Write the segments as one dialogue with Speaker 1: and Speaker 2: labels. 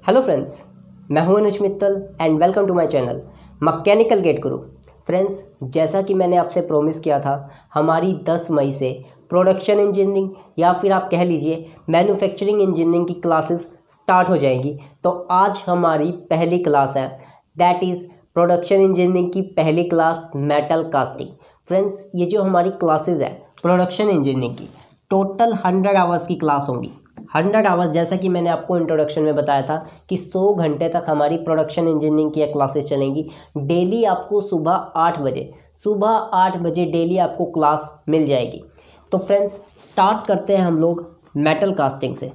Speaker 1: Hello friends, मैं हूं Anuj Mittal and welcome to my channel mechanical GATE Guru. Friends, जैसा कि मैंने आपसे प्रॉमिस किया था, हमारी 10 मई से प्रोडक्शन इंजीनियरिंग या फिर आप कह लीजिए मैन्युफैक्चरिंग इंजीनियरिंग की क्लासेस स्टार्ट हो जाएंगी। तो आज हमारी पहली क्लास है, दैट इज़ प्रोडक्शन इंजीनियरिंग की पहली क्लास मेटल कास्टिंग। फ्रेंड्स, ये जो हमारी क्लासेस है प्रोडक्शन इंजीनियरिंग की, टोटल 100 आवर्स की क्लास होंगी। 100 आवर्स, जैसा कि मैंने आपको इंट्रोडक्शन में बताया था कि 100 घंटे तक हमारी प्रोडक्शन इंजीनियरिंग की क्लासेस चलेंगी। डेली आपको सुबह 8 बजे डेली आपको क्लास मिल जाएगी। तो फ्रेंड्स, स्टार्ट करते हैं हम लोग मेटल कास्टिंग से।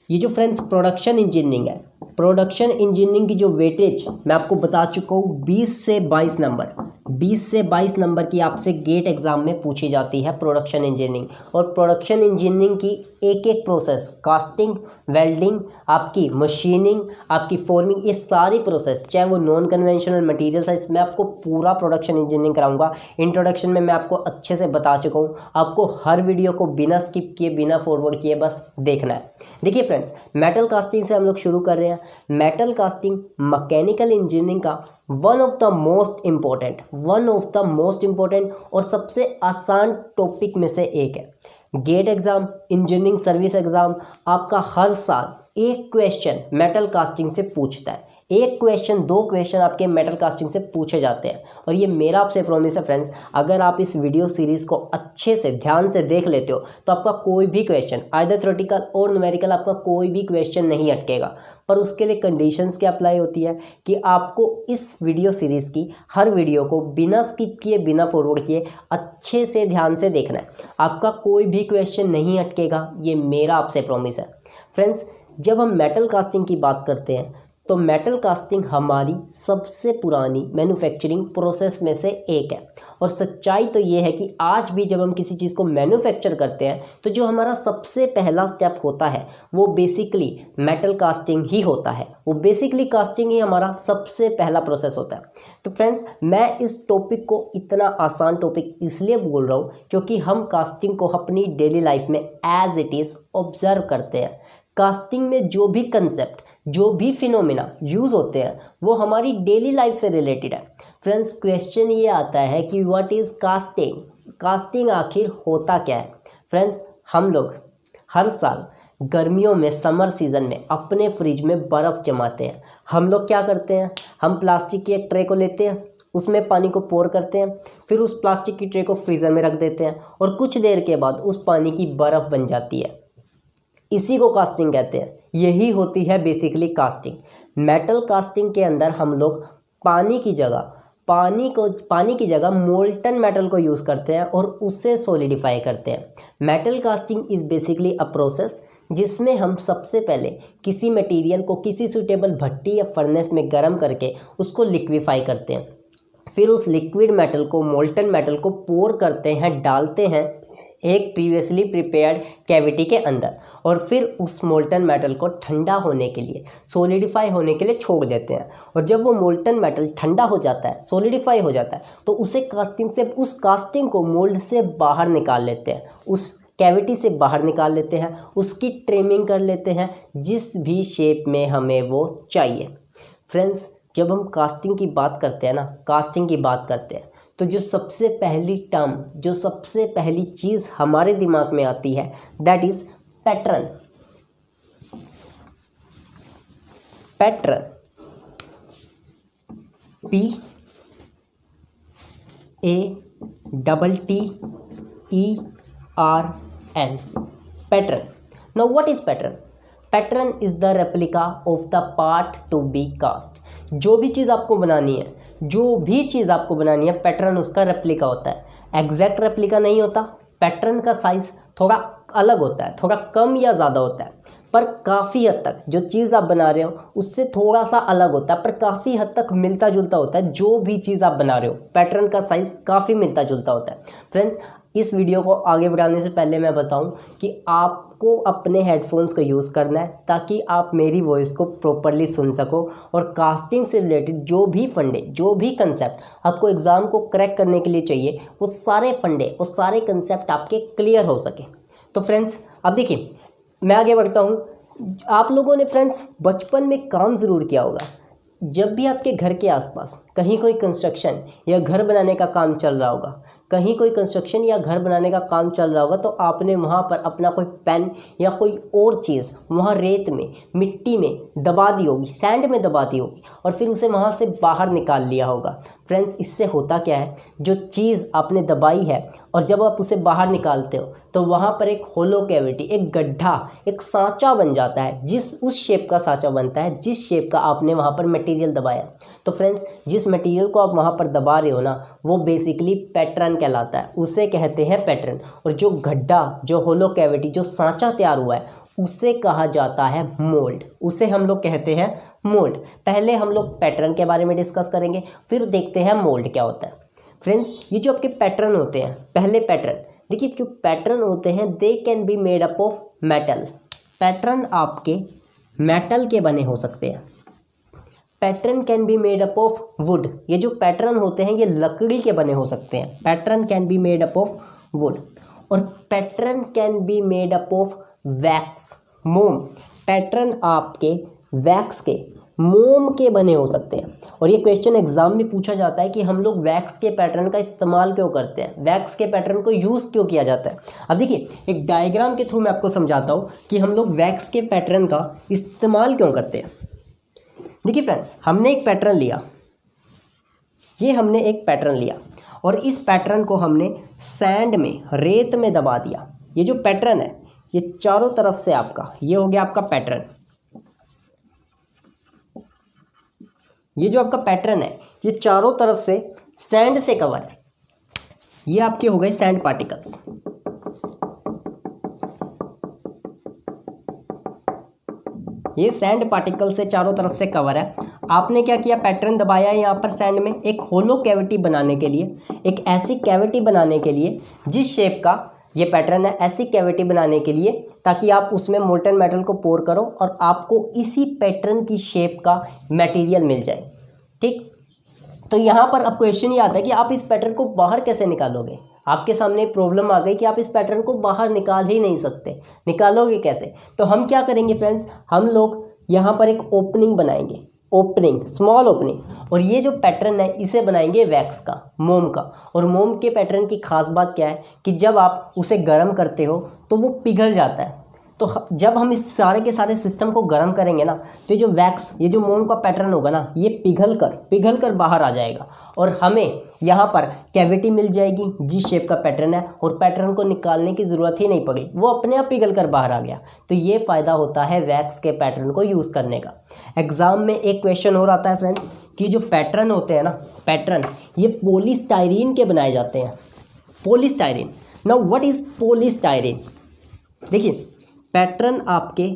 Speaker 1: ये जो फ्रेंड्स प्रोडक्शन इंजीनियरिंग है, प्रोडक्शन इंजीनियरिंग की जो वेटेज मैं आपको बता चुका हूँ, 20 से 22 नंबर की आपसे गेट एग्जाम में पूछी जाती है प्रोडक्शन इंजीनियरिंग। और प्रोडक्शन इंजीनियरिंग की एक एक प्रोसेस, कास्टिंग, वेल्डिंग, आपकी मशीनिंग, आपकी फॉर्मिंग, ये सारी प्रोसेस, चाहे वो नॉन कन्वेंशनल मटेरियल साइंस, मैं आपको पूरा प्रोडक्शन इंजीनियरिंग कराऊंगा। इंट्रोडक्शन में मैं आपको अच्छे से बता चुका हूँ। आपको हर वीडियो को बिना स्किप किए, बिना फॉरवर्ड किए बस देखना है। देखिए फ्रेंड्स, मेटल कास्टिंग से हम लोग शुरू कर रहे हैं। मेटल कास्टिंग मैकेनिकल इंजीनियरिंग का one of the most important और सबसे आसान टॉपिक में से एक है। GATE exam, engineering service exam, आपका हर साल एक क्वेश्चन मेटल कास्टिंग से पूछता है। एक क्वेश्चन, 2 क्वेश्चन आपके मेटल कास्टिंग से पूछे जाते हैं। और ये मेरा आपसे प्रॉमिस है फ्रेंड्स, अगर आप इस वीडियो सीरीज़ को अच्छे से ध्यान से देख लेते हो तो आपका कोई भी क्वेश्चन, आइदर थ्योरेटिकल और न्यूमेरिकल, आपका कोई भी क्वेश्चन नहीं अटकेगा। पर उसके लिए कंडीशंस क्या अप्लाई होती है कि आपको इस वीडियो सीरीज़ की हर वीडियो को बिना स्किप किए, बिना फॉरवर्ड किए अच्छे से ध्यान से देखना है। आपका कोई भी क्वेश्चन नहीं अटकेगा, ये मेरा आपसे प्रॉमिस है। फ्रेंड्स, जब हम मेटल कास्टिंग की बात करते हैं तो मेटल कास्टिंग हमारी सबसे पुरानी मैन्युफैक्चरिंग प्रोसेस में से एक है। और सच्चाई तो ये है कि आज भी जब हम किसी चीज़ को मैन्युफैक्चर करते हैं तो जो हमारा सबसे पहला स्टेप होता है वो बेसिकली मेटल कास्टिंग ही होता है। वो बेसिकली कास्टिंग ही हमारा सबसे पहला प्रोसेस होता है। तो फ्रेंड्स, मैं इस टॉपिक को इतना आसान टॉपिक इसलिए बोल रहा हूँ क्योंकि हम कास्टिंग को अपनी डेली लाइफ में एज इट इज़ ऑब्जर्व करते हैं। कास्टिंग में जो भी कंसेप्ट, जो भी फिनोमिना यूज़ होते हैं वो हमारी डेली लाइफ से रिलेटेड है। फ्रेंड्स, क्वेश्चन ये आता है कि व्हाट इज़ कास्टिंग, कास्टिंग आखिर होता क्या है। फ्रेंड्स, हम लोग हर साल गर्मियों में, समर सीज़न में अपने फ्रिज में बर्फ़ जमाते हैं। हम लोग क्या करते हैं, हम प्लास्टिक की एक ट्रे को लेते हैं, उसमें पानी को पोर करते हैं, फिर उस प्लास्टिक की ट्रे को फ्रीज़र में रख देते हैं और कुछ देर के बाद उस पानी की बर्फ़ बन जाती है। इसी को कास्टिंग कहते हैं। यही होती है बेसिकली कास्टिंग। मेटल कास्टिंग के अंदर हम लोग पानी की जगह मोल्टन मेटल को यूज़ करते हैं और उससे सॉलिडिफाई करते हैं। Metal casting is basically a process जिसमें हम सबसे पहले किसी मटेरियल को किसी सूटेबल भट्टी या फर्नेस में गर्म करके उसको लिक्विफाई करते हैं। फिर उस लिक्विड मेटल को, मोल्टन मेटल को पोर करते हैं, डालते हैं एक प्रीवियसली प्रिपेयर्ड कैविटी के अंदर, और फिर उस मोल्टन मेटल को ठंडा होने के लिए, सॉलिडिफाई होने के लिए छोड़ देते हैं। और जब वो मोल्टन मेटल ठंडा हो जाता है, सॉलिडिफाई हो जाता है, तो उस कास्टिंग को मोल्ड से बाहर निकाल लेते हैं, उस कैविटी से बाहर निकाल लेते हैं, उसकी ट्रिमिंग कर लेते हैं जिस भी शेप में हमें वो चाहिए। फ्रेंड्स, जब हम कास्टिंग की बात करते हैं तो जो सबसे पहली टर्म, जो सबसे पहली चीज़ हमारे दिमाग में आती है, that is pattern. PATTERN, pattern. Now what is pattern? Pattern is the replica of the part to be cast. जो भी चीज़ आपको बनानी है, पैटर्न उसका रेप्लिका होता है। एग्जैक्ट रेप्लिका नहीं होता। पैटर्न का साइज थोड़ा अलग होता है, थोड़ा कम या ज़्यादा होता है, पर काफ़ी हद तक जो चीज़ आप बना रहे हो उससे थोड़ा सा अलग होता है, पर काफ़ी हद तक मिलता जुलता होता है। जो भी चीज़ आप बना रहे हो, पैटर्न का साइज़ काफ़ी मिलता जुलता होता है। फ्रेंड्स, इस वीडियो को आगे बढ़ाने से पहले मैं बताऊं कि आपको अपने हेडफोन्स को यूज़ करना है ताकि आप मेरी वॉइस को प्रॉपरली सुन सको और कास्टिंग से रिलेटेड जो भी फंडे, जो भी कंसेप्ट आपको एग्ज़ाम को क्रैक करने के लिए चाहिए, वो सारे फंडे, वो सारे कंसेप्ट आपके क्लियर हो सके। तो फ्रेंड्स, अब देखिए, मैं आगे बढ़ता हूँ। आप लोगों ने फ्रेंड्स बचपन में काम ज़रूर किया होगा, जब भी आपके घर के आसपास कहीं कोई कंस्ट्रक्शन या घर बनाने का काम चल रहा होगा, कहीं कोई कंस्ट्रक्शन या घर बनाने का काम चल रहा होगा, तो आपने वहाँ पर अपना कोई पेन या कोई और चीज़ वहाँ रेत में, मिट्टी में दबा दी होगी, सैंड में दबा दी होगी, और फिर उसे वहाँ से बाहर निकाल लिया होगा। फ्रेंड्स, इससे होता क्या है, जो चीज़ आपने दबाई है और जब आप उसे बाहर निकालते हो तो वहाँ पर एक होलो कैविटी, एक गड्ढा, एक सांचा बन जाता है, उस शेप का सांचा बनता है जिस शेप का आपने वहाँ पर मटेरियल दबाया। तो फ्रेंड्स, जिस मटेरियल को आप वहाँ पर दबा रहे हो ना, वो बेसिकली पैटर्न कहलाता है, उसे कहते हैं पैटर्न। और जो गड्ढा, जो होलो कैविटी, जो सांचा तैयार हुआ है, उसे कहा जाता है मोल्ड, उसे हम लोग कहते हैं मोल्ड। पहले हम लोग पैटर्न के बारे में डिस्कस करेंगे, फिर देखते हैं मोल्ड क्या होता है। फ्रेंड्स, ये जो आपके पैटर्न होते हैं, पहले पैटर्न देखिए, जो पैटर्न होते हैं दे can be made up of metal. Pattern आपके मेटल के बने हो सकते हैं। Pattern can be made up of would. ये जो पैटर्न होते हैं ये लकड़ी के बने हो सकते हैं। Pattern can be made up of wood. और pattern can be made up of wax, मोम। पैटर्न आपके वैक्स के, मोम के बने हो सकते हैं। और ये क्वेश्चन एग्जाम में पूछा जाता है कि हम लोग वैक्स के पैटर्न का इस्तेमाल क्यों करते हैं, वैक्स के पैटर्न को यूज़ क्यों किया जाता है। अब देखिए, एक डायग्राम के थ्रू मैं आपको समझाता हूँ कि हम लोग वैक्स के पैटर्न का इस्तेमाल क्यों करते हैं। देखिए फ्रेंड्स, हमने एक पैटर्न लिया, ये हमने एक पैटर्न लिया और इस पैटर्न को हमने सैंड में, रेत में दबा दिया। ये जो पैटर्न है ये चारों तरफ से आपका, ये हो गया आपका पैटर्न। ये जो आपका पैटर्न है ये चारों तरफ से सैंड से कवर है। ये आपके हो गए सैंड पार्टिकल्स। ये सैंड पार्टिकल से चारों तरफ से कवर है। आपने क्या किया, पैटर्न दबाया है यहाँ पर सैंड में, एक होलो कैविटी बनाने के लिए, एक ऐसी कैविटी बनाने के लिए जिस शेप का ये पैटर्न है, ऐसी कैविटी बनाने के लिए ताकि आप उसमें मोल्टन मेटल को पोर करो और आपको इसी पैटर्न की शेप का मटेरियल मिल जाए। ठीक, तो यहाँ पर अब क्वेश्चन ये आता है कि आप इस पैटर्न को बाहर कैसे निकालोगे। आपके सामने प्रॉब्लम आ गई कि आप इस पैटर्न को बाहर निकाल ही नहीं सकते, निकालोगे कैसे। तो हम क्या करेंगे फ्रेंड्स, हम लोग यहाँ पर एक ओपनिंग बनाएंगे, ओपनिंग, स्मॉल ओपनिंग। और ये जो पैटर्न है इसे बनाएंगे वैक्स का, मोम का। और मोम के पैटर्न की खास बात क्या है कि जब आप उसे गर्म करते हो तो वो पिघल जाता है। तो जब हम इस सारे के सारे सिस्टम को गर्म करेंगे ना, तो ये जो वैक्स, ये जो मोम का पैटर्न होगा ना, ये पिघल कर बाहर आ जाएगा और हमें यहाँ पर कैविटी मिल जाएगी जिस शेप का पैटर्न है, और पैटर्न को निकालने की ज़रूरत ही नहीं पड़ी, वो अपने आप पिघल कर बाहर आ गया। तो ये फ़ायदा होता है वैक्स के पैटर्न को यूज़ करने का। एग्ज़ाम में एक क्वेश्चन और आता है फ्रेंड्स कि जो पैटर्न होते हैं ना, पैटर्न ये पॉलीस्टाइरीन के बनाए जाते हैं। Polystyrene, now what is polystyrene. देखिए, पैटर्न आपके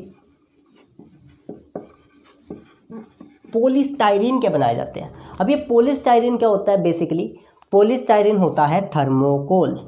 Speaker 1: पॉलीस्टाइरीन के बनाए जाते हैं। अब ये पॉलीस्टाइरीन क्या होता है, बेसिकली पॉलीस्टाइरीन होता है थर्मोकोल।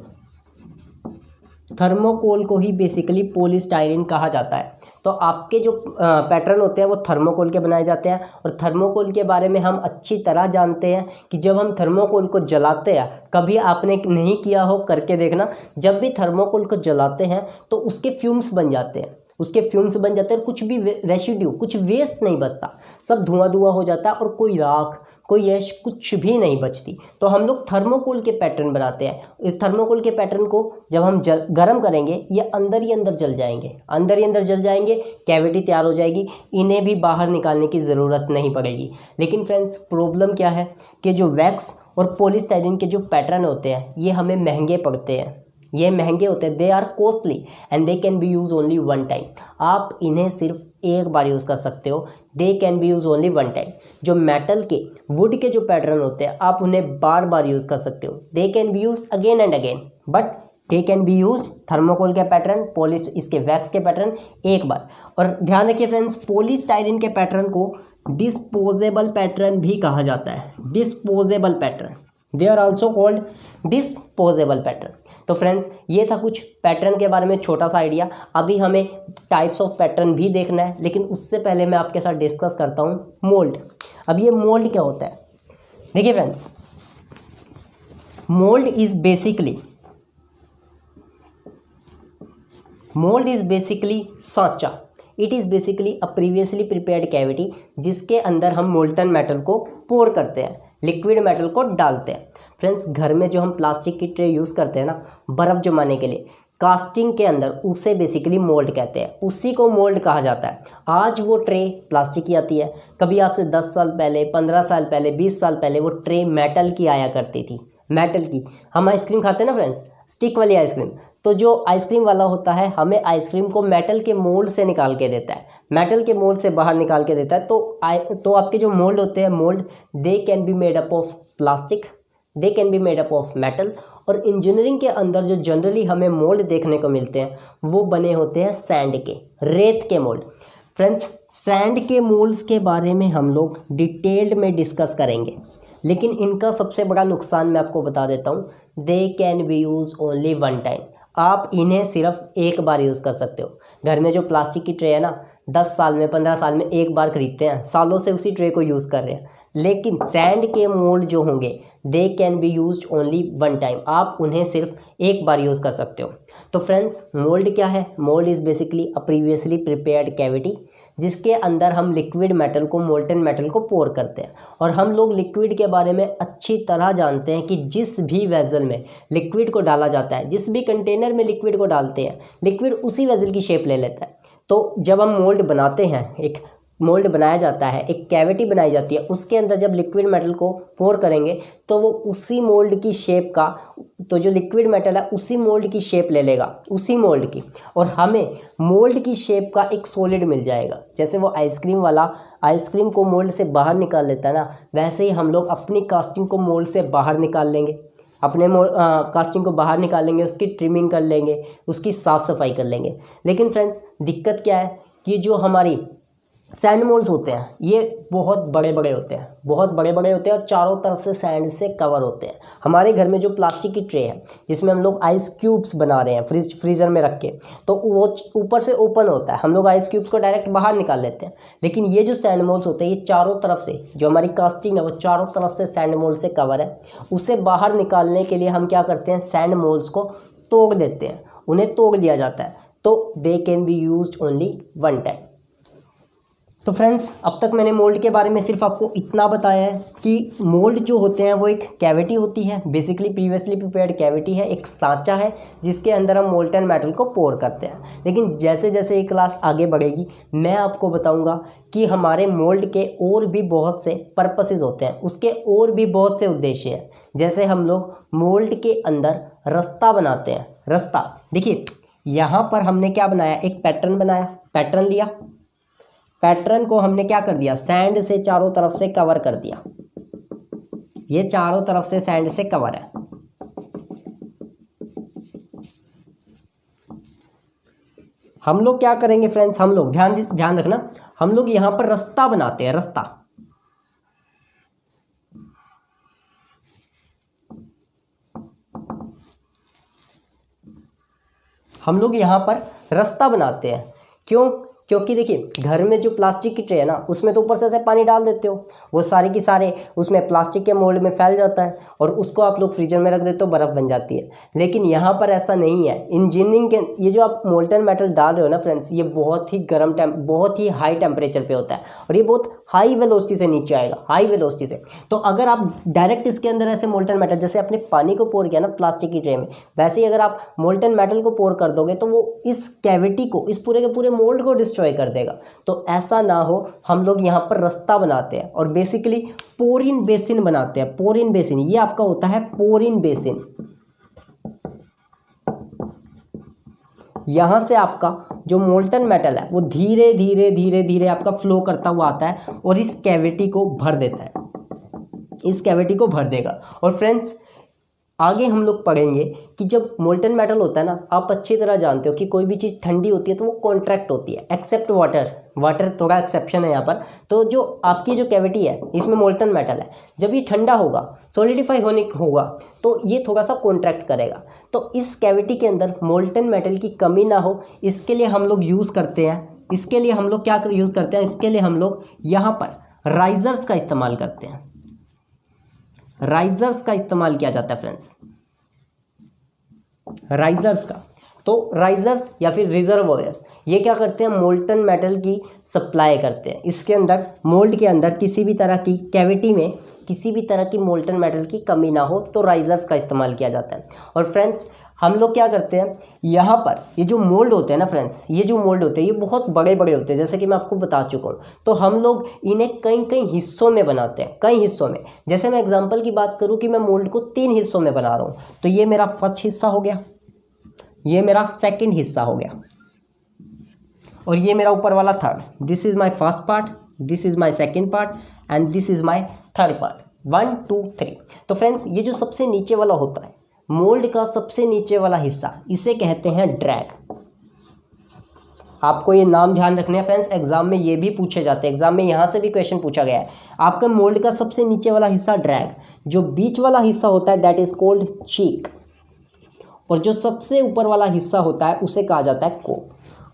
Speaker 1: थर्मोकोल को ही बेसिकली पॉलीस्टाइरीन कहा जाता है। तो आपके जो पैटर्न होते हैं वो थर्मोकोल के बनाए जाते हैं। और थर्मोकोल के बारे में हम अच्छी तरह जानते हैं कि जब हम थर्मोकोल को जलाते हैं, कभी आपने नहीं किया हो करके देखना, जब भी थर्मोकोल को जलाते हैं तो उसके फ्यूम्स बन जाते हैं, उसके फ्यूम्स बन जाते हैं, कुछ भी रेसिड्यू, कुछ वेस्ट नहीं बचता, सब धुआं धुआं हो जाता है और कोई राख, कोई ऐश कुछ भी नहीं बचती। तो हम लोग थर्मोकोल के पैटर्न बनाते हैं। इस थर्मोकोल के पैटर्न को जब हम गर्म करेंगे ये अंदर ही अंदर जल जाएंगे, अंदर ही अंदर जल जाएंगे, कैविटी तैयार हो जाएगी, इन्हें भी बाहर निकालने की ज़रूरत नहीं पड़ेगी। लेकिन फ्रेंड्स, प्रॉब्लम क्या है कि जो वैक्स और पॉलीस्टाइरीन के जो पैटर्न होते हैं ये हमें महंगे पड़ते हैं, ये महंगे होते हैं, they are costly and they can be use only one time. आप इन्हें सिर्फ एक बार यूज़ कर सकते हो, they can be use only one time. जो मेटल के, वुड के जो पैटर्न होते हैं आप उन्हें बार बार यूज़ कर सकते हो, they can be use again and again, but they can be use thermocol के पैटर्न, इसके वैक्स के पैटर्न एक बार। और ध्यान रखिए फ्रेंड्स, पॉलीस्टाइरीन के पैटर्न को डिस्पोजेबल पैटर्न भी कहा जाता है, disposable pattern, they are also called disposable pattern. तो फ्रेंड्स, ये था कुछ पैटर्न के बारे में छोटा सा आइडिया। अभी हमें टाइप्स ऑफ पैटर्न भी देखना है, लेकिन उससे पहले मैं आपके साथ डिस्कस करता हूँ मोल्ड। अब ये मोल्ड क्या होता है, देखिए फ्रेंड्स, मोल्ड इज बेसिकली सांचा। It is basically a previously prepared cavity जिसके अंदर हम मोल्टन मेटल को पोर करते हैं, लिक्विड मेटल को डालते हैं। फ्रेंड्स, घर में जो हम प्लास्टिक की ट्रे यूज़ करते हैं ना बर्फ़ जमाने के लिए, कास्टिंग के अंदर, उसे बेसिकली मोल्ड कहते हैं, उसी को मोल्ड कहा जाता है। आज वो ट्रे प्लास्टिक की आती है, कभी आज से 10 साल पहले, 15 साल पहले, 20 साल पहले वो ट्रे मेटल की आया करती थी, मेटल की। हम आइसक्रीम खाते हैं ना फ्रेंड्स, स्टिक वाली आइसक्रीम, तो जो आइसक्रीम वाला होता है हमें आइसक्रीम को मेटल के मोल्ड से निकाल के देता है, मेटल के मोल्ड से बाहर निकाल के देता है। तो आपके जो मोल्ड होते हैं, mould they can be made up of plastic, they can be made up of metal. और इंजीनियरिंग के अंदर जो जनरली हमें मोल्ड देखने को मिलते हैं वो बने होते हैं सैंड के, रेत के मोल्ड। फ्रेंड्स, सैंड के मोल्ड्स के बारे में हम लोग डिटेल्ड में डिस्कस करेंगे, लेकिन इनका सबसे बड़ा नुकसान मैं आपको बता देता हूँ, दे can be use only one time. आप इन्हें सिर्फ एक बार यूज़ कर सकते हो। घर में जो प्लास्टिक की ट्रे है ना, 10 साल में, 15 साल में एक बार खरीदते हैं, सालों से उसी ट्रे को यूज़ कर रहे हैं। लेकिन सैंड के मोल्ड जो होंगे दे can be used only one time, आप उन्हें सिर्फ एक बार यूज़ कर सकते हो। तो फ्रेंड्स, मोल्ड क्या है? Mould is basically a previously prepared cavity जिसके अंदर हम लिक्विड मेटल को, मोल्टन मेटल को पोर करते हैं। और हम लोग लिक्विड के बारे में अच्छी तरह जानते हैं कि जिस भी वेजल में लिक्विड को डाला जाता है, जिस भी कंटेनर में लिक्विड को डालते हैं, लिक्विड उसी वेजल की शेप ले लेता है। तो जब हम मोल्ड बनाते हैं, एक मोल्ड बनाया जाता है, एक कैविटी बनाई जाती है, उसके अंदर जब लिक्विड मेटल को पोर करेंगे तो वो उसी मोल्ड की शेप का, तो जो लिक्विड मेटल है उसी मोल्ड की शेप ले लेगा, उसी मोल्ड की, और हमें मोल्ड की शेप का एक सॉलिड मिल जाएगा। जैसे वो आइसक्रीम वाला आइसक्रीम को मोल्ड से बाहर निकाल लेता है ना, वैसे ही हम लोग अपनी कास्टिंग को मोल्ड से बाहर निकाल लेंगे, अपने कास्टिंग को बाहर निकालेंगे, उसकी ट्रिमिंग कर लेंगे, उसकी साफ़ सफाई कर लेंगे। लेकिन फ्रेंड्स, दिक्कत क्या है कि जो हमारी सैंड मोल्ड्स होते हैं ये बहुत बड़े बड़े होते हैं, बहुत बड़े बड़े होते हैं और चारों तरफ से सैंड से कवर होते हैं। हमारे घर में जो प्लास्टिक की ट्रे है जिसमें हम लोग आइस क्यूब्स बना रहे हैं फ्रीज़र में रख के, तो वो ऊपर से ओपन होता है, हम लोग आइस क्यूब्स को डायरेक्ट बाहर निकाल लेते हैं। लेकिन ये जो सैंड मोल्ड्स होते हैं ये चारों तरफ से, जो हमारी कास्टिंग है वो चारों तरफ से सैंड मोल्ड से कवर है। उसे बाहर निकालने के लिए हम क्या करते हैं, सैंड मोल्ड्स को तोड़ देते हैं, उन्हें तोड़ दिया जाता है। तो दे can be used only one time. तो फ्रेंड्स, अब तक मैंने मोल्ड के बारे में सिर्फ आपको इतना बताया है कि मोल्ड जो होते हैं वो एक कैविटी होती है, बेसिकली प्रीवियसली प्रिपेयर्ड कैविटी है, एक सांचा है जिसके अंदर हम मोल्टन मेटल को पोर करते हैं। लेकिन जैसे जैसे ये क्लास आगे बढ़ेगी मैं आपको बताऊंगा कि हमारे मोल्ड के और भी बहुत से पर्पसेस होते हैं, उसके और भी बहुत से उद्देश्य हैं। जैसे हम लोग मोल्ड के अंदर रास्ता बनाते हैं। रास्ता देखिए, यहाँ पर हमने क्या बनाया, एक पैटर्न बनाया, पैटर्न लिया, पैटर्न को हमने क्या कर दिया, सैंड से चारों तरफ से कवर कर दिया। ये चारों तरफ से सैंड से कवर है। हम लोग क्या करेंगे फ्रेंड्स, हम लोग ध्यान रखना, हम लोग यहां पर रास्ता बनाते हैं, रास्ता। हम लोग यहां पर रास्ता बनाते हैं, क्यों? क्योंकि देखिए, घर में जो प्लास्टिक की ट्रे है ना उसमें तो ऊपर से ऐसे पानी डाल देते हो, वो सारे की सारे उसमें प्लास्टिक के मोल्ड में फैल जाता है और उसको आप लोग फ्रीजर में रख देते हो, बर्फ़ बन जाती है। लेकिन यहाँ पर ऐसा नहीं है। इंजीनियरिंग के ये जो आप मोल्टन मेटल डाल रहे हो ना फ्रेंड्स, ये बहुत ही बहुत ही हाई टेम्परेचर पे होता है और ये बहुत हाई वेलोसिटी से नीचे आएगा, हाई वेलोसिटी से। तो अगर आप डायरेक्ट इसके अंदर ऐसे मोल्टन मेटल, जैसे आपने पानी को पोर किया ना प्लास्टिक की ट्रे में, वैसे ही अगर आप मोल्टन मेटल को पोर कर दोगे तो वो इस कैविटी को, इस पूरे के पूरे मोल्ड को डिस्ट्रॉय कर देगा। तो ऐसा ना हो, हम लोग यहाँ पर रास्ता बनाते हैं और बेसिकली पोरिन बेसिन बनाते हैं। पोरिन बेसिन, ये आपका होता है पोरिन बेसिन। यहाँ से आपका जो मोल्टन मेटल है वो धीरे धीरे धीरे धीरे आपका फ्लो करता हुआ आता है और इस कैविटी को भर देता है, इस कैविटी को भर देगा। और फ्रेंड्स, आगे हम लोग पढ़ेंगे कि जब मोल्टन मेटल होता है ना, आप अच्छी तरह जानते हो कि कोई भी चीज़ ठंडी होती है तो वो कॉन्ट्रैक्ट होती है, एक्सेप्ट वाटर। वाटर थोड़ा एक्सेप्शन है यहाँ पर। तो जो आपकी जो कैविटी है इसमें मोल्टन मेटल है, जब ये ठंडा होगा, सॉलिडिफाई होगा, तो ये थोड़ा सा कॉन्ट्रैक्ट करेगा। तो इस कैविटी के अंदर मोल्टन मेटल की कमी ना हो, इसके लिए हम लोग यूज़ करते हैं, इसके लिए हम लोग क्या यूज़ करते हैं, इसके लिए हम लोग यहाँ पर राइजर्स का इस्तेमाल करते हैं। राइजर्स का इस्तेमाल किया जाता है फ्रेंड्स, राइजर्स का। तो राइजर्स या फिर रिजर्वोयर्स ये क्या करते हैं, मोल्टन मेटल की सप्लाई करते हैं। इसके अंदर मोल्ड के अंदर किसी भी तरह की कैविटी में किसी भी तरह की मोल्टन मेटल की कमी ना हो तो राइजर्स का इस्तेमाल किया जाता है। और फ्रेंड्स हम लोग क्या करते हैं, यहाँ पर ये जो मोल्ड होते हैं ना फ्रेंड्स, ये जो मोल्ड होते हैं ये बहुत बड़े बड़े होते हैं, जैसे कि मैं आपको बता चुका हूँ। तो हम लोग इन्हें कई कई हिस्सों में बनाते हैं, कई हिस्सों में। जैसे मैं एग्जांपल की बात करूँ कि मैं मोल्ड को 3 हिस्सों में बना रहा हूँ, तो ये मेरा फर्स्ट हिस्सा हो गया, ये मेरा सेकंड हिस्सा हो गया, और ये मेरा ऊपर वाला third. This is my first part, this is my second part and this is my third part. 1 2 3। तो फ्रेंड्स ये जो सबसे नीचे वाला होता है, मोल्ड का सबसे नीचे वाला हिस्सा, इसे कहते हैं ड्रैग। आपको ये नाम ध्यान रखने हैं फ्रेंड्स, एग्जाम में ये भी पूछे जाते हैं, एग्जाम में यहाँ से भी क्वेश्चन पूछा गया है। आपका मोल्ड का सबसे नीचे वाला हिस्सा ड्रैग, जो बीच वाला हिस्सा होता है दैट इज कॉल्ड चीक, और जो सबसे ऊपर वाला हिस्सा होता है उसे कहा जाता है कोप।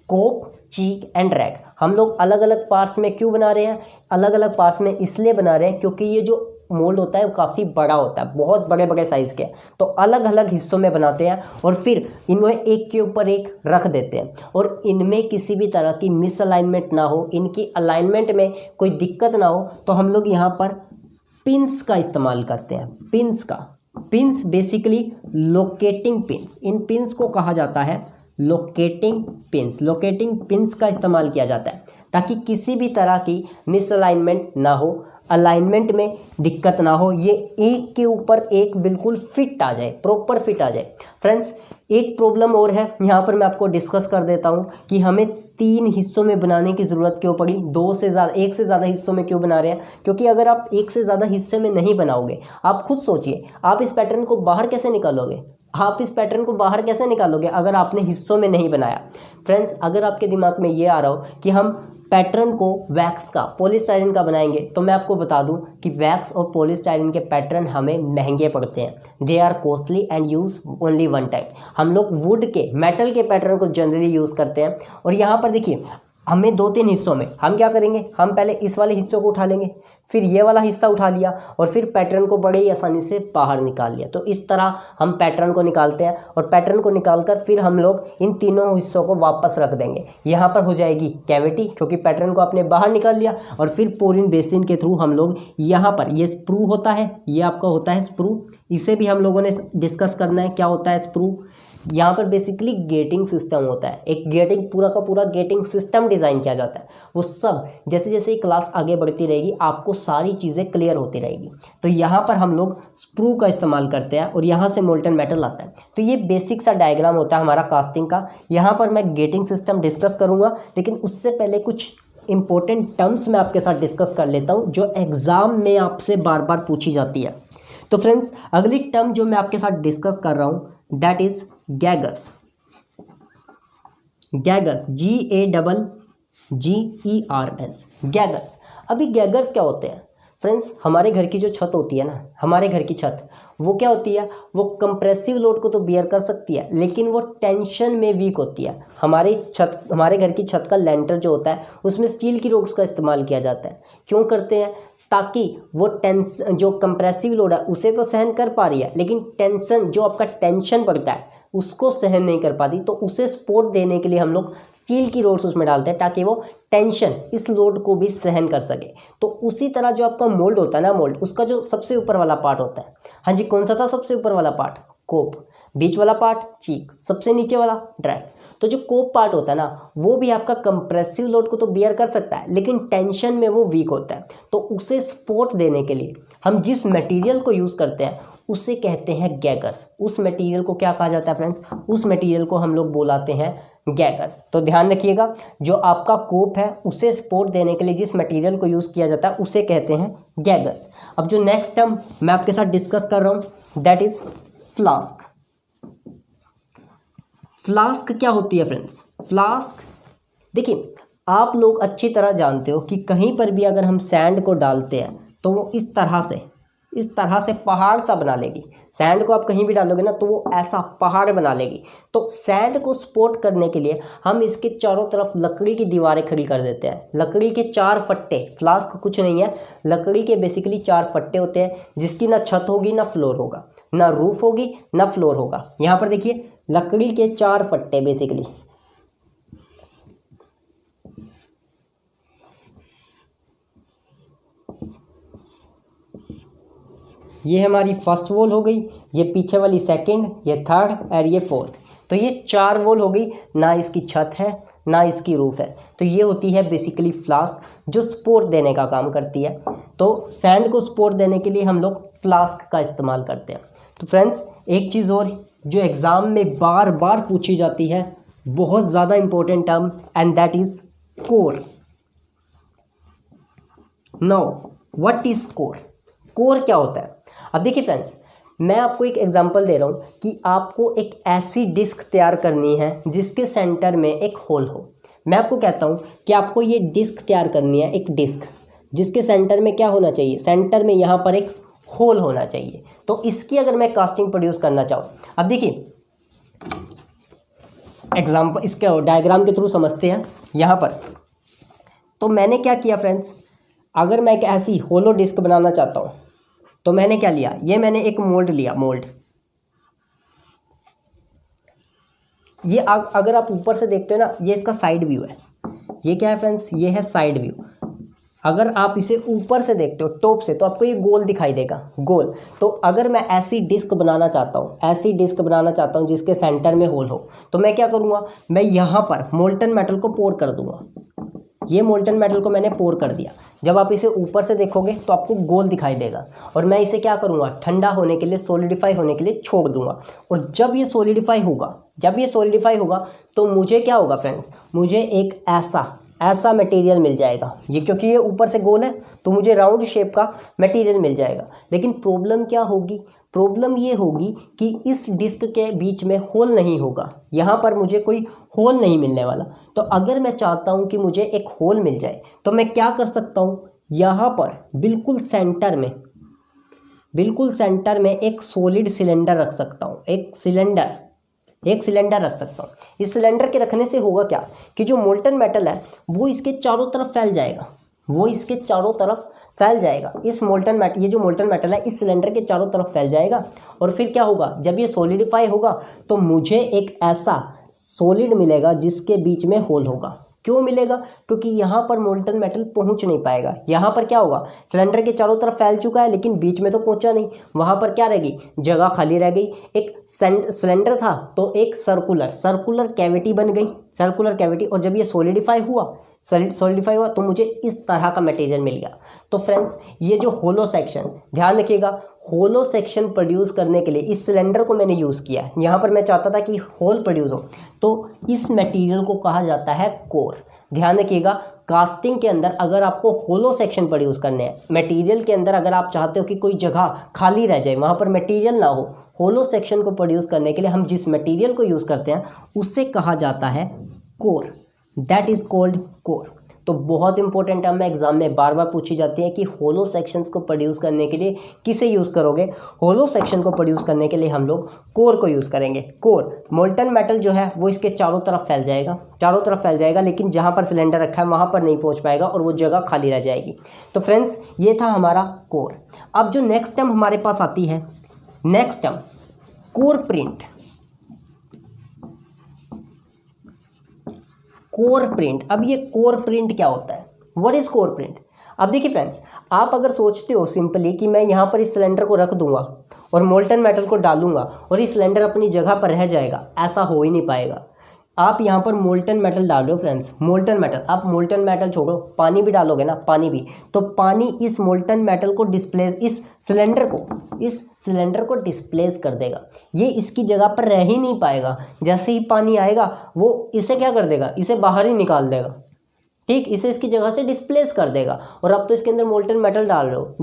Speaker 1: कोप, चीक एंड ड्रैग हम लोग अलग अलग पार्ट्स में क्यों बना रहे हैं, अलग अलग पार्ट्स में इसलिए बना रहे हैं क्योंकि ये जो मोल्ड होता है वो काफ़ी बड़ा होता है, बहुत बड़े बड़े साइज़ के, तो अलग अलग हिस्सों में बनाते हैं और फिर इनमें एक के ऊपर एक रख देते हैं, और इनमें किसी भी तरह की मिसअलाइनमेंट ना हो, इनकी अलाइनमेंट में कोई दिक्कत ना हो, तो हम लोग यहाँ पर पिन्स का इस्तेमाल करते हैं। पिन्स का, पिन्स बेसिकली लोकेटिंग पिन्स, इन पिन्स को कहा जाता है लोकेटिंग पिन्स। लोकेटिंग पिन्स का इस्तेमाल किया जाता है ताकि किसी भी तरह की मिसअलाइनमेंट ना हो, अलाइनमेंट में दिक्कत ना हो, ये एक के ऊपर एक बिल्कुल फिट आ जाए, प्रॉपर फिट आ जाए। फ्रेंड्स एक प्रॉब्लम और है, यहाँ पर मैं आपको डिस्कस कर देता हूँ कि हमें 3 हिस्सों में बनाने की ज़रूरत क्यों पड़ी, 2 से ज़्यादा, 1 से ज़्यादा हिस्सों में क्यों बना रहे हैं। क्योंकि अगर आप 1 से ज़्यादा हिस्से में नहीं बनाओगे, आप खुद सोचिए आप इस पैटर्न को बाहर कैसे निकालोगे, आप इस पैटर्न को बाहर कैसे निकालोगे अगर आपने हिस्सों में नहीं बनाया। फ्रेंड्स अगर आपके दिमाग में ये आ रहा हो कि हम पैटर्न को वैक्स का, पॉलीस्टाइरीन का बनाएंगे, तो मैं आपको बता दूं कि वैक्स और पॉलीस्टाइरीन के पैटर्न हमें महंगे पड़ते हैं, they are costly and use only one time. हम लोग वुड के, मेटल के पैटर्न को जनरली यूज़ करते हैं। और यहाँ पर देखिए हमें 2-3 हिस्सों में हम क्या करेंगे, हम पहले इस वाले हिस्सों को उठा लेंगे, फिर ये वाला हिस्सा उठा लिया, और फिर पैटर्न को बड़े ही आसानी से बाहर निकाल लिया। तो इस तरह हम पैटर्न को निकालते हैं, और पैटर्न को निकालकर फिर हम लोग इन तीनों हिस्सों को वापस रख देंगे। यहाँ पर हो जाएगी कैविटी, क्योंकि पैटर्न को आपने बाहर निकाल लिया, और फिर पोरिन बेसिन के थ्रू हम लोग यहाँ पर, ये स्प्रू होता है, ये आपका होता है स्प्रू, इसे भी हम लोगों ने डिस्कस करना है क्या होता है स्प्रू। यहाँ पर बेसिकली गेटिंग सिस्टम होता है, एक गेटिंग, पूरा का पूरा गेटिंग सिस्टम डिज़ाइन किया जाता है। वो सब जैसे जैसे क्लास आगे बढ़ती रहेगी आपको सारी चीज़ें क्लियर होती रहेगी। तो यहाँ पर हम लोग स्प्रू का इस्तेमाल करते हैं और यहाँ से मोल्टन मेटल आता है। तो ये बेसिक सा डायग्राम होता है हमारा कास्टिंग का। यहाँ पर मैं गेटिंग सिस्टम डिस्कस करूँगा, लेकिन उससे पहले कुछ इंपॉर्टेंट टर्म्स मैं आपके साथ डिस्कस कर लेता हूँ जो एग्ज़ाम में आपसे बार बार पूछी जाती है। तो फ्रेंड्स अगली टर्म जो मैं आपके साथ डिस्कस कर रहा हूँ दैट इज गैगर्स। गैगर्स, GAGGERS, गैगर्स। अभी गैगर्स क्या होते हैं फ्रेंड्स, हमारे घर की जो छत होती है ना, हमारे घर की छत, वो क्या होती है, वो कंप्रेसिव लोड को तो बियर कर सकती है, लेकिन वो टेंशन में वीक होती है। हमारे घर की छत का लेंटर जो होता है उसमें स्टील की रोड्स का इस्तेमाल किया जाता है। क्यों करते हैं, ताकि वो जो कंप्रेसिव लोड है उसे तो सहन कर पा रही है, लेकिन टेंशन, जो आपका टेंशन पड़ता है उसको सहन नहीं कर पाती, तो उसे सपोर्ट देने के लिए हम लोग स्टील की रोड्स उसमें डालते हैं ताकि वो टेंशन, इस लोड को भी सहन कर सके। तो उसी तरह जो आपका मोल्ड होता है ना, मोल्ड, उसका जो सबसे ऊपर वाला पार्ट होता है, हाँ जी कौन सा था सबसे ऊपर वाला पार्ट, कोप, बीच वाला पार्ट चीक, सबसे नीचे वाला ड्रैग। तो जो कोप पार्ट होता है ना, वो भी आपका कंप्रेसिव लोड को तो बियर कर सकता है, लेकिन टेंशन में वो वीक होता है। तो उसे सपोर्ट देने के लिए हम जिस मटेरियल को यूज़ करते हैं उसे कहते हैं गैगर्स। उस मटेरियल को क्या कहा जाता है फ्रेंड्स, उस मटेरियल को हम लोग बुलाते हैं गैगर्स। तो ध्यान रखिएगा, जो आपका कोप है उसे सपोर्ट देने के लिए जिस मटेरियल को यूज़ किया जाता है उसे कहते हैं गैगर्स। अब जो नेक्स्ट टर्म मैं आपके साथ डिस्कस कर रहा हूँ दैट इज फ्लास्क। फ्लास्क क्या होती है फ्रेंड्स, फ्लास्क देखिए आप लोग अच्छी तरह जानते हो कि कहीं पर भी अगर हम सैंड को डालते हैं तो वो इस तरह से पहाड़ सा बना लेगी। सैंड को आप कहीं भी डालोगे ना तो वो ऐसा पहाड़ बना लेगी। तो सैंड को सपोर्ट करने के लिए हम इसके चारों तरफ लकड़ी की दीवारें खड़ी कर देते हैं। लकड़ी के 4 फट्टे, फ्लास्क कुछ नहीं है, लकड़ी के बेसिकली 4 फट्टे होते हैं जिसकी ना छत होगी ना फ्लोर होगा, ना रूफ होगी ना फ्लोर होगा। यहाँ पर देखिए लकड़ी के 4 फट्टे बेसिकली। ये हमारी फर्स्ट वॉल हो गई, ये पीछे वाली सेकंड, ये थर्ड और ये फोर्थ। तो ये 4 वॉल हो गई, ना इसकी छत है ना इसकी रूफ है। तो ये होती है बेसिकली फ्लास्क, जो सपोर्ट देने का काम करती है। तो सैंड को सपोर्ट देने के लिए हम लोग फ्लास्क का इस्तेमाल करते हैं। तो फ्रेंड्स, एक चीज़ और जो एग्ज़ाम में बार बार पूछी जाती है, बहुत ज़्यादा important term, and that is core. Now what is core? Core क्या होता है? अब देखिए फ्रेंड्स, मैं आपको एक एग्जांपल दे रहा हूँ कि आपको एक ऐसी डिस्क तैयार करनी है जिसके सेंटर में एक होल हो। मैं आपको कहता हूँ कि आपको ये डिस्क तैयार करनी है, एक डिस्क जिसके सेंटर में क्या होना चाहिए? सेंटर में यहाँ पर एक होल होना चाहिए। तो इसकी अगर मैं कास्टिंग प्रोड्यूस करना चाहूँ, अब देखिए एग्जाम्पल इसके डायग्राम के थ्रू समझते हैं यहाँ पर। तो मैंने क्या किया फ्रेंड्स, अगर मैं एक ऐसी होलो डिस्क बनाना चाहता हूँ तो मैंने क्या लिया, ये मैंने एक मोल्ड लिया, मोल्ड। ये अगर आप ऊपर से देखते हो ना, ये इसका साइड व्यू है। ये क्या है फ्रेंड्स? ये है साइड व्यू। अगर आप इसे ऊपर से देखते हो टॉप से, तो आपको ये गोल दिखाई देगा, गोल। तो अगर मैं ऐसी डिस्क बनाना चाहता हूँ, ऐसी डिस्क बनाना चाहता हूँ जिसके सेंटर में होल हो, तो मैं क्या करूँगा, मैं यहाँ पर मोल्टन मेटल को पोर कर दूंगा। ये मोल्टन मेटल को मैंने पोर कर दिया। जब आप इसे ऊपर से देखोगे तो आपको गोल दिखाई देगा, और मैं इसे क्या करूँगा, ठंडा होने के लिए, सॉलिडिफाई होने के लिए छोड़ दूंगा। और जब ये सॉलिडिफाई होगा, तो मुझे क्या होगा फ्रेंड्स, मुझे एक ऐसा मटेरियल मिल जाएगा। ये क्योंकि ये ऊपर से गोल है तो मुझे राउंड शेप का मटेरियल मिल जाएगा। लेकिन प्रॉब्लम क्या होगी? प्रॉब्लम ये होगी कि इस डिस्क के बीच में होल नहीं होगा, यहाँ पर मुझे कोई होल नहीं मिलने वाला। तो अगर मैं चाहता हूँ कि मुझे एक होल मिल जाए, तो मैं क्या कर सकता हूँ, यहाँ पर बिल्कुल सेंटर में एक सॉलिड सिलेंडर रख सकता हूँ। एक सिलेंडर रख सकता हूँ। इस सिलेंडर के रखने से होगा क्या कि जो मोल्टन मेटल है वो इसके चारों तरफ फैल जाएगा। इस ये जो मोल्टन मेटल है इस सिलेंडर के चारों तरफ फैल जाएगा। और फिर क्या होगा, जब ये सॉलिडिफाई होगा तो मुझे एक ऐसा सॉलिड मिलेगा जिसके बीच में होल होगा। क्यों मिलेगा? क्योंकि यहाँ पर मोल्टन मेटल पहुँच नहीं पाएगा। यहाँ पर क्या होगा, सिलेंडर के चारों तरफ फैल चुका है लेकिन बीच में तो पहुँचा नहीं, वहाँ पर क्या रह गई, जगह खाली रह गई। एक सिलेंडर था तो एक सर्कुलर कैविटी बन गई, और जब ये सॉलिडिफाई हुआ तो मुझे इस तरह का मटेरियल मिल गया। तो फ्रेंड्स, ये जो होलो सेक्शन, ध्यान रखिएगा, होलो सेक्शन प्रोड्यूस करने के लिए इस सिलेंडर को मैंने यूज़ किया। यहाँ पर मैं चाहता था कि होल प्रोड्यूस हो, तो इस मटेरियल को कहा जाता है कोर। ध्यान रखिएगा, कास्टिंग के अंदर अगर आपको होलो सेक्शन प्रोड्यूस करने हैं, मटेरियल के अंदर अगर आप चाहते हो कि कोई जगह खाली रह जाए, वहाँ पर मटेरियल ना हो, होलो सेक्शन को प्रोड्यूस करने के लिए हम जिस मटेरियल को यूज़ करते हैं उसे कहा जाता है core. That is called core. तो बहुत इंपॉर्टेंट टर्म है, एग्जाम में बार बार पूछी जाती है कि होलो सेक्शंस को प्रोड्यूस करने के लिए किसे यूज़ करोगे? होलो सेक्शन को प्रोड्यूस करने के लिए हम लोग कोर को यूज़ करेंगे। कोर, मोल्टन मेटल जो है वो इसके चारों तरफ फैल जाएगा, लेकिन जहाँ पर सिलेंडर रखा है वहाँ पर नहीं पहुँच पाएगा और वो जगह खाली रह जाएगी। तो फ्रेंड्स, ये था हमारा कोर। अब जो नेक्स्ट टर्म हमारे पास आती है, नेक्स्ट टर्म कोर प्रिंट। अब ये कोर प्रिंट क्या होता है? What is core print? अब देखिए फ्रेंड्स, आप अगर सोचते हो सिंपली कि मैं यहाँ पर इस सिलेंडर को रख दूंगा और मोल्टन मेटल को डालूंगा और ये सिलेंडर अपनी जगह पर रह जाएगा, ऐसा हो ही नहीं पाएगा। आप यहाँ पर मोल्टन मेटल डाल रहे हो फ्रेंड्स, आप मोल्टन मेटल छोड़ो, पानी भी डालोगे ना, तो पानी इस मोल्टन मेटल को इस सिलेंडर को डिस्प्लेस कर देगा। ये इसकी जगह पर रह ही नहीं पाएगा। जैसे ही पानी आएगा वो इसे क्या कर देगा, इसे बाहर ही निकाल देगा। ठीक, इसे इसकी जगह से डिस्प्लेस कर देगा। और अब तो इसके अंदर मोल्टन मेटल डाल रहे हो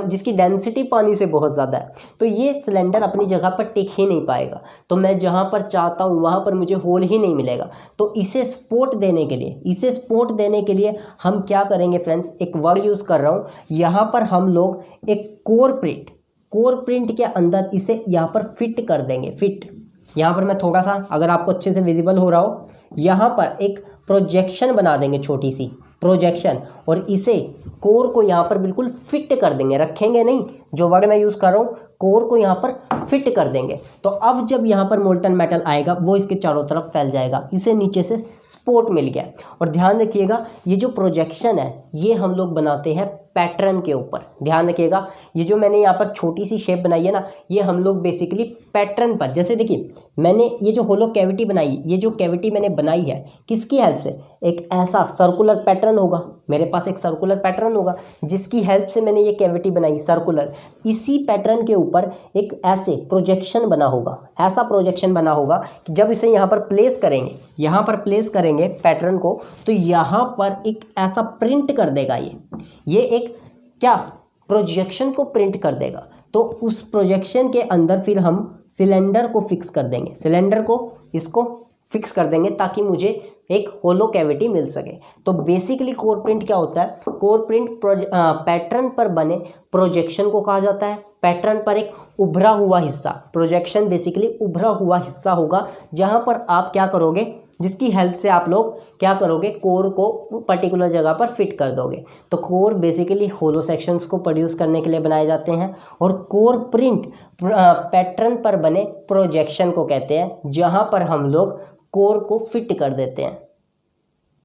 Speaker 1: जिसकी डेंसिटी पानी से बहुत ज़्यादा है, तो ये सिलेंडर अपनी जगह पर टिक ही नहीं पाएगा। तो मैं जहाँ पर चाहता हूँ वहाँ पर मुझे होल ही नहीं मिलेगा। तो इसे सपोर्ट देने के लिए हम क्या करेंगे फ्रेंड्स, एक वर्ड यूज़ कर रहा हूँ यहाँ पर, हम लोग एक कोर प्रिंट के अंदर इसे यहाँ पर फिट कर देंगे। यहाँ पर मैं थोड़ा सा, अगर आपको अच्छे से विजिबल हो रहा हो, यहाँ पर एक प्रोजेक्शन बना देंगे, छोटी सी प्रोजेक्शन, और इसे कोर को यहाँ पर बिल्कुल फिट कर देंगे, रखेंगे नहीं। जो वर्ड मैं यूज़ कर रहा हूँ कोर को यहाँ पर फिट कर देंगे। तो अब जब यहाँ पर मोल्टन मेटल आएगा वो इसके चारों तरफ फैल जाएगा, इसे नीचे से सपोर्ट मिल गया। और ध्यान रखिएगा ये जो प्रोजेक्शन है ये हम लोग बनाते हैं पैटर्न के ऊपर। ध्यान रखिएगा ये जो मैंने यहाँ पर छोटी सी शेप बनाई है ना, ये हम लोग बेसिकली पैटर्न पर, जैसे देखिए मैंने ये जो होलो कैविटी बनाई, ये जो कैविटी मैंने बनाई है किसकी हेल्प से, एक ऐसा सर्कुलर पैटर्न होगा, मेरे पास एक सर्कुलर पैटर्न होगा जिसकी हेल्प से मैंने ये कैविटी बनाई सर्कुलर। इसी पैटर्न के ऊपर एक ऐसे प्रोजेक्शन बना होगा, ऐसा प्रोजेक्शन बना होगा कि जब इसे यहाँ पर प्लेस करेंगे, यहाँ पर प्लेस करेंगे पैटर्न को, तो यहाँ पर एक ऐसा प्रिंट कर देगा ये एक क्या प्रोजेक्शन को प्रिंट कर देगा। तो उस प्रोजेक्शन के अंदर फिर हम सिलेंडर को फिक्स कर देंगे, सिलेंडर को इसको फिक्स कर देंगे ताकि मुझे एक होलो कैविटी मिल सके। तो बेसिकली कोर प्रिंट क्या होता है, कोर प्रिंट पैटर्न पर बने प्रोजेक्शन को कहा जाता है। पैटर्न पर एक उभरा हुआ हिस्सा, प्रोजेक्शन बेसिकली उभरा हुआ हिस्सा होगा जहां पर आप क्या करोगे, जिसकी हेल्प से आप लोग क्या करोगे, कोर को पर्टिकुलर जगह पर फिट कर दोगे। तो कोर बेसिकली होलो सेक्शंस को प्रोड्यूस करने के लिए बनाए जाते हैं और कोर प्रिंट पैटर्न पर बने प्रोजेक्शन को कहते हैं जहां पर हम लोग कोर को फिट कर देते हैं।